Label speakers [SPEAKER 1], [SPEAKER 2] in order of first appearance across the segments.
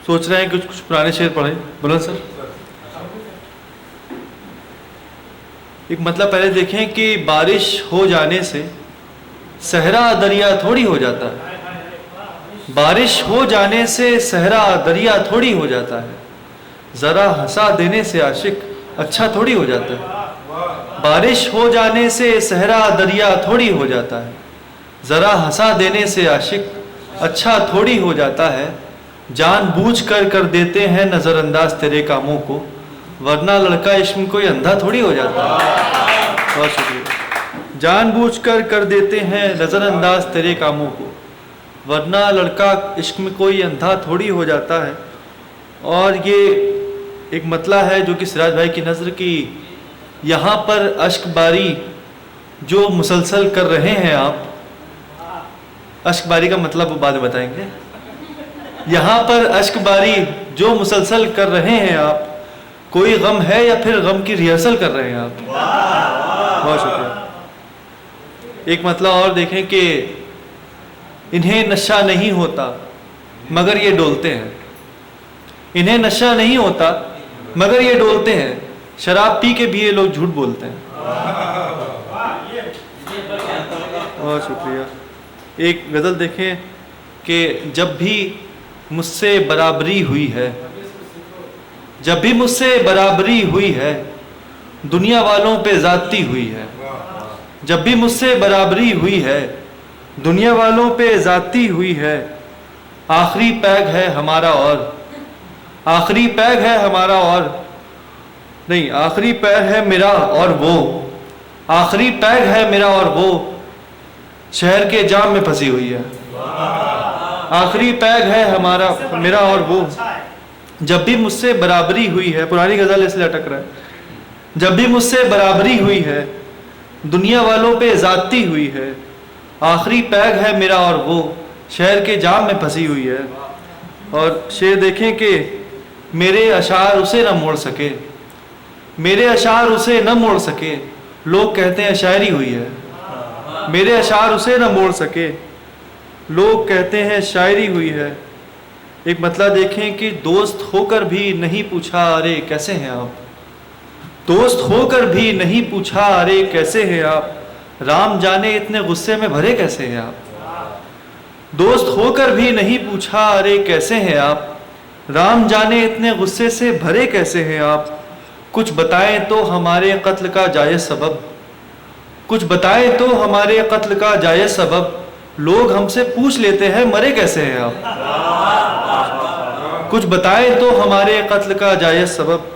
[SPEAKER 1] سوچ رہے ہیں کہ کچھ پرانے شعر پڑھیں. بولیں سر. ایک مطلب پہلے دیکھیں کہ بارش ہو جانے سے صحرا دریا تھوڑی ہو جاتا ہے. بارش ہو جانے سے صحرا دریا تھوڑی ہو جاتا ہے. ذرا ہنسا دینے سے عاشق اچھا تھوڑی ہو جاتا ہے. بارش ہو جانے سے صحرا دریا تھوڑی ہو جاتا ہے. ذرا ہنسا دینے سے عاشق اچھا تھوڑی ہو جاتا ہے. جان بوجھ کر دیتے ہیں نظر انداز تیرے کاموں کو، ورنہ لڑکا عشق میں کوئی اندھا تھوڑی ہو جاتا ہے. بہت شکریہ. جان بوجھ کر دیتے ہیں نظر انداز تیرے کاموں کو، ورنہ لڑکا عشق میں کوئی اندھا تھوڑی ہو جاتا ہے. اور یہ ایک مطلع ہے جو کہ سراج بھائی کی نظر کی، یہاں پر اشک باری جو مسلسل کر رہے ہیں آپ. اشک باری کا مطلب وہ بعد میں بتائیں گے. یہاں پر اشک باری جو مسلسل کر رہے ہیں آپ، کوئی غم ہے یا پھر غم کی ریہرسل کر رہے ہیں آپ. بہت شکریہ. ایک مطلب اور دیکھیں کہ انہیں نشہ نہیں ہوتا مگر یہ ڈولتے ہیں. انہیں نشہ نہیں ہوتا مگر یہ ڈولتے ہیں. شراب پی کے بھی یہ لوگ جھوٹ بولتے ہیں. بہت شکریہ. ایک غزل دیکھیں کہ جب بھی مجھ سے برابری ہوئی ہے، جب بھی مجھ سے برابری ہوئی ہے، دنیا والوں پہ زیادتی ہوئی ہے. جب بھی مجھ سے برابری ہوئی ہے، دنیا والوں پہ زیادتی ہوئی ہے. آخری پیگ ہے ہمارا اور آخری پیگ ہے ہمارا اور نہیں آخری پیگ ہے میرا اور وہ آخری پیگ ہے میرا اور وہ شہر کے جام میں پھنسی ہوئی ہے. آخری پیگ ہے ہمارا میرا اور وہ جب بھی مجھ سے برابری ہوئی ہے. پرانی غزل اس لیے اٹک رہا ہے. جب بھی مجھ سے برابری ہوئی ہے، دنیا والوں پہ زیادتی ہوئی ہے. آخری پیگ ہے میرا اور وہ شہر کے جام میں پھنسی ہوئی ہے. اور شعر دیکھیں کہ میرے اشعار اسے نہ موڑ سکے، میرے اشعار اسے نہ موڑ سکے. لوگ کہتے ہیں شاعری ہوئی ہے. میرے اشعار اسے نہ موڑ سکے، لوگ کہتے ہیں شاعری ہوئی ہے. ایک مطلب دیکھیں کہ دوست ہو کر بھی نہیں پوچھا ارے کیسے ہیں آپ. دوست ہو کر بھی نہیں پوچھا ارے کیسے ہیں آپ. رام جانے اتنے غصے میں بھرے کیسے ہیں آپ. دوست ہو کر بھی نہیں پوچھا ارے کیسے ہیں آپ. رام جانے اتنے غصے سے بھرے کیسے ہیں آپ. کچھ بتائیں تو ہمارے قتل کا جائز سبب، کچھ بتائیں تو ہمارے قتل کا جائز سبب. لوگ ہم سے پوچھ لیتے ہیں مرے کیسے ہیں آپ. کچھ بتائیں تو ہمارے قتل کا جائز سبب.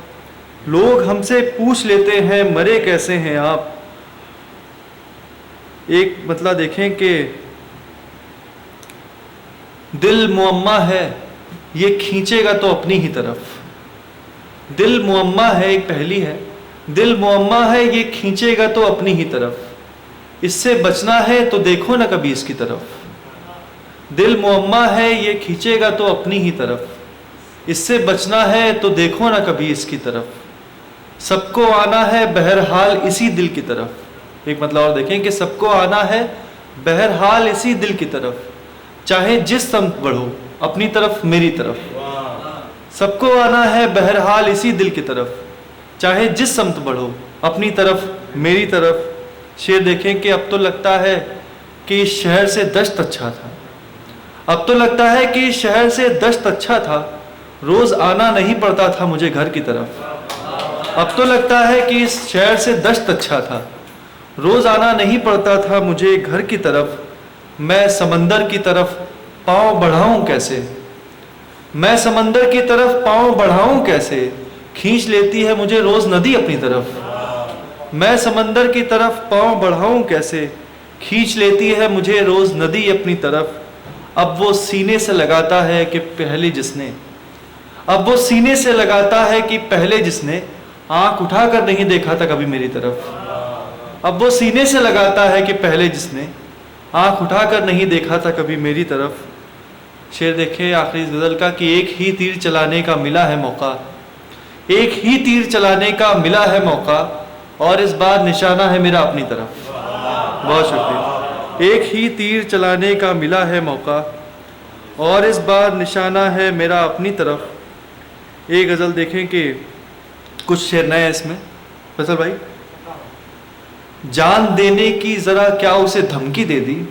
[SPEAKER 1] لوگ ہم سے پوچھ لیتے ہیں مرے کیسے ہیں آپ. ایک مطلب دیکھیں کہ دل معمہ ہے یہ کھینچے گا تو اپنی ہی طرف. دل معمہ ہے، ایک پہلی ہے. دل معمہ ہے یہ کھینچے گا تو اپنی ہی طرف. اس سے بچنا ہے تو دیکھو نہ کبھی اس کی طرف. دل معمہ ہے یہ کھینچے گا تو اپنی ہی طرف. اس سے بچنا ہے تو دیکھو نہ کبھی اس کی طرف. سب کو آنا ہے بہرحال اسی دل کی طرف. ایک مطلب اور دیکھیں کہ سب کو آنا ہے بہرحال اسی دل کی طرف. چاہے جس سمت بڑھو اپنی طرف میری طرف. سب کو آنا ہے بہرحال اسی دل کی طرف. چاہے جس سمت بڑھو اپنی طرف میری طرف. شعر دیکھیں کہ اب تو لگتا ہے کہ اس شہر سے دشت اچھا تھا. اب تو لگتا ہے کہ اس شہر سے دشت اچھا تھا. روز آنا نہیں پڑتا تھا مجھے گھر کی طرف. اب تو لگتا ہے کہ اس شہر سے دشت اچھا تھا. روز آنا نہیں پڑتا تھا مجھے گھر کی طرف. میں سمندر کی طرف پاؤں بڑھاؤں کیسے. میں سمندر کی طرف پاؤں بڑھاؤں کیسے. کھینچ لیتی ہے مجھے روز ندی اپنی طرف. میں سمندر کی طرف پاؤں بڑھاؤں کیسے. کھینچ لیتی ہے مجھے روز ندی اپنی طرف. اب وہ سینے سے لگاتا ہے کہ پہلے جس نے اب وہ سینے سے لگاتا ہے کہ پہلے جس نے آنکھ اٹھا کر نہیں دیکھا تھا کبھی میری طرف. اب وہ سینے سے لگاتا ہے کہ پہلے جس نے آنکھ اٹھا کر نہیں دیکھا تھا کبھی میری طرف. شعر دیکھے آخری غزل کا کہ ایک ہی تیر چلانے کا ملا ہے موقع. ایک ہی تیر چلانے کا ملا ہے موقع اور اس بار نشانہ ہے میرا اپنی طرف. بہت شکریہ. ایک ہی تیر چلانے کا ملا ہے موقع اور اس بار نشانہ ہے میرا اپنی طرف. ایک غزل دیکھیں کہ کچھ شعر نئے ہیں اس میں. فیصل بھائی, جان دینے کی ذرا کیا اسے دھمکی دے دی,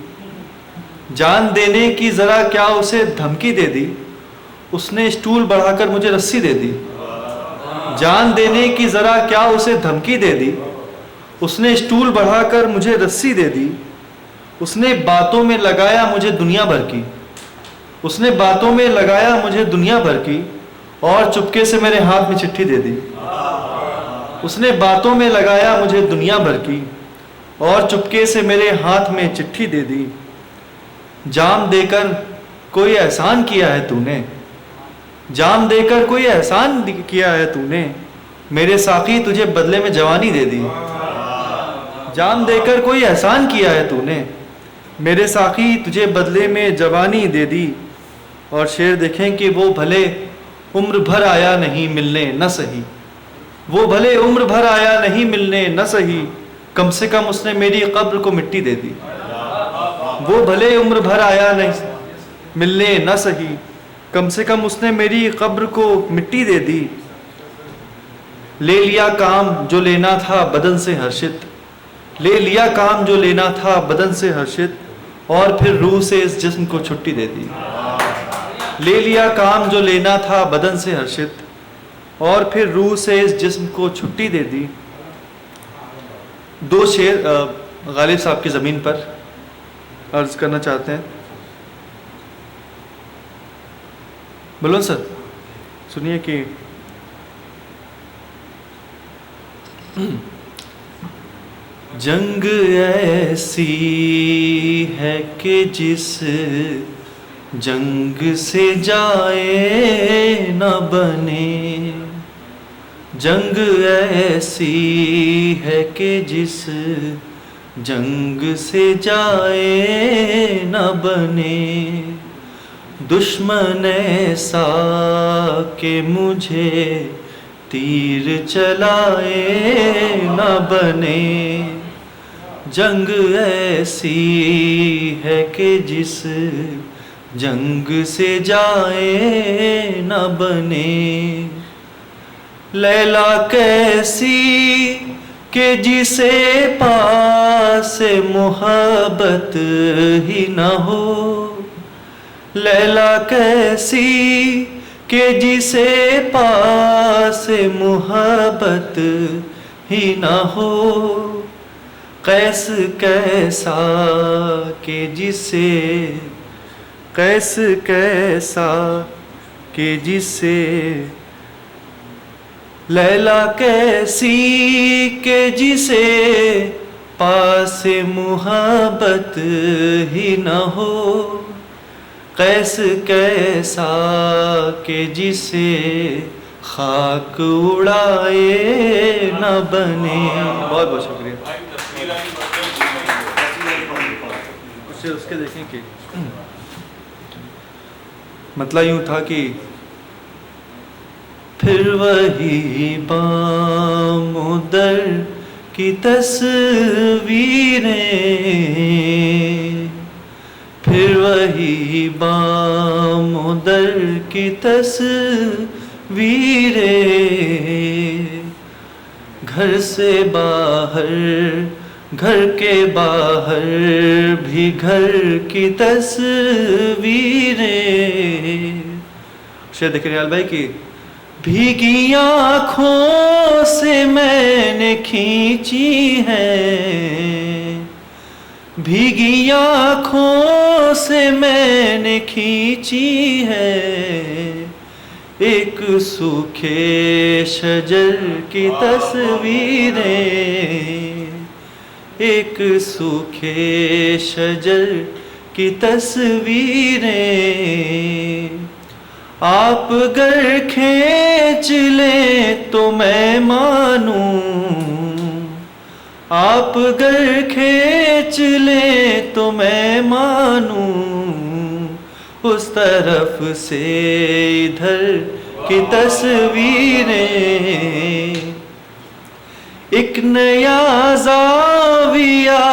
[SPEAKER 1] جان دینے کی ذرا کیا اسے دھمکی دے دی, اس نے اسٹول بڑھا کر مجھے رسی دے دی. جان دینے کی ذرا کیا اسے دھمکی دے دی, اس نے اسٹول بڑھا کر مجھے رسی دے دی. اس نے باتوں میں لگایا مجھے دنیا بھر کی, اس نے باتوں میں لگایا مجھے دنیا بھر کی, اور چپکے سے میرے ہاتھ میں چٹھی دے دی. اس نے باتوں میں لگایا مجھے دنیا بھر کی, اور چپکے سے میرے ہاتھ میں چٹھی دے دی. جام دے کر کوئی احسان کیا ہے تو نے, جام دے کر کوئی احسان کیا ہے تو نے, میرے ساقی تجھے بدلے میں جوانی دے دی. جام دے کر کوئی احسان کیا ہے تو نے, میرے ساقی تجھے بدلے میں جوانی دے دی. اور شعر دیکھیں کہ وہ بھلے عمر بھر آیا نہیں ملنے نہ سہی, وہ بھلے عمر بھر آیا نہیں ملنے نہ سہی, کم سے کم اس نے میری قبر کو مٹی دے دی. وہ بھلے عمر بھر آیا نہیں ملنے نہ سہی, کم سے کم اس نے میری قبر کو مٹی دے دی. لے لیا کام جو لینا تھا بدن سے ہرشت, لے لیا کام جو لینا تھا بدن سے ہرشت, اور پھر روح سے اس جسم کو چھٹی دے دی. لے لیا کام جو لینا تھا بدن سے ہرشت, اور پھر روح سے اس جسم کو چھٹی دے دی. دو شعر غالب صاحب کی زمین پر عرض کرنا چاہتے ہیں. بولو سر, سنیے کہ جنگ ایسی ہے کہ جس جنگ سے جائے نہ بنے, جنگ ایسی ہے کہ جس جنگ سے جائے نہ بنے. دشمن ایسا کہ مجھے تیر چلائے نہ بنے, جنگ ایسی ہے کہ جس جنگ سے جائے نہ بنے. لیلا کیسی کہ جسے پاس محبت ہی نہ ہو, لیلا کیسی کہ جسے پاس محبت ہی نہ ہو. قیس کیسا کہ جسے, قیس کیسا کہ جسے, لیلا کیسی کہ جسے پاس محبت ہی نہ ہو. قیس کیسا کہ جسے خاک اڑائے نہ بنے. بہت بہت شکریہ. اس کے دیکھیں کہ مطلب یوں تھا کہ پھر وہی بام و در کی تصویریں, پھر وہی بام و در کی تصویریں, گھر سے باہر گھر کے باہر بھی گھر کی تصویریں. شعر دیکھ ریال بھائی کی بھیگی آنکھوں سے میں نے کھینچی ہے, بھیگی آنکھوں سے میں نے کھینچی ہے, ایک سوکھے شجر کی تصویریں, ایک سوکھے شجر کی تصویریں. آپ گر کھینچ لیں تو میں مانوں, آپ گر کھینچ لیں تو میں مانوں, اس طرف سے ادھر کی تصویریں. ایک نیا زاویہ